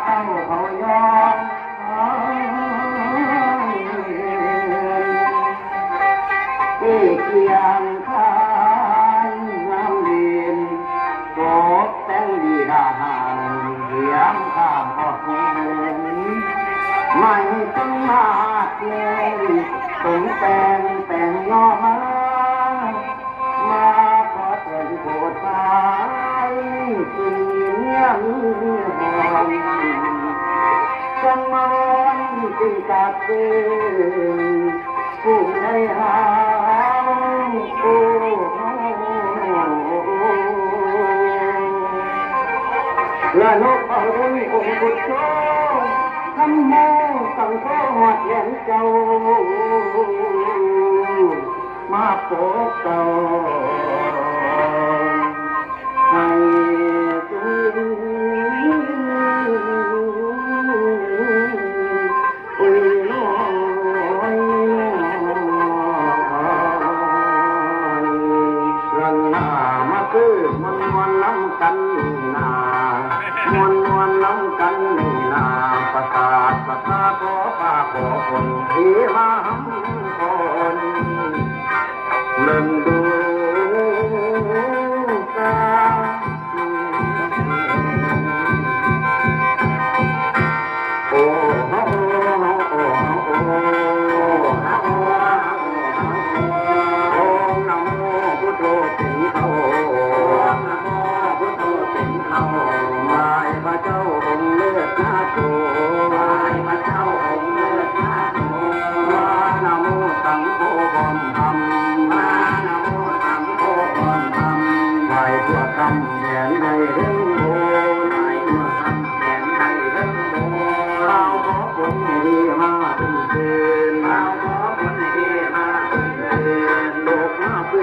เต้าเขายอมที่เกียงทานน้ำเลียนโกบแต่งดีดาหางเหียมข้างออกเงินไม่ต้องมาเกยสมแต่งย่อมาขอเถิดโปรดสายสิ่งเงียบหอมจังมันสิ่งกัดเดินผู้ในหาผู้ละนกเอารุ่นองค์บุตรโชทำโมสังโฆหัดแหลมเจ้ามาโปกเก่าให้สุนอุ้ยน้อยลันนามาคือมันล้ำกันนามวนล้ำกันนาประกาศขอฝากขอคนที่มาหำ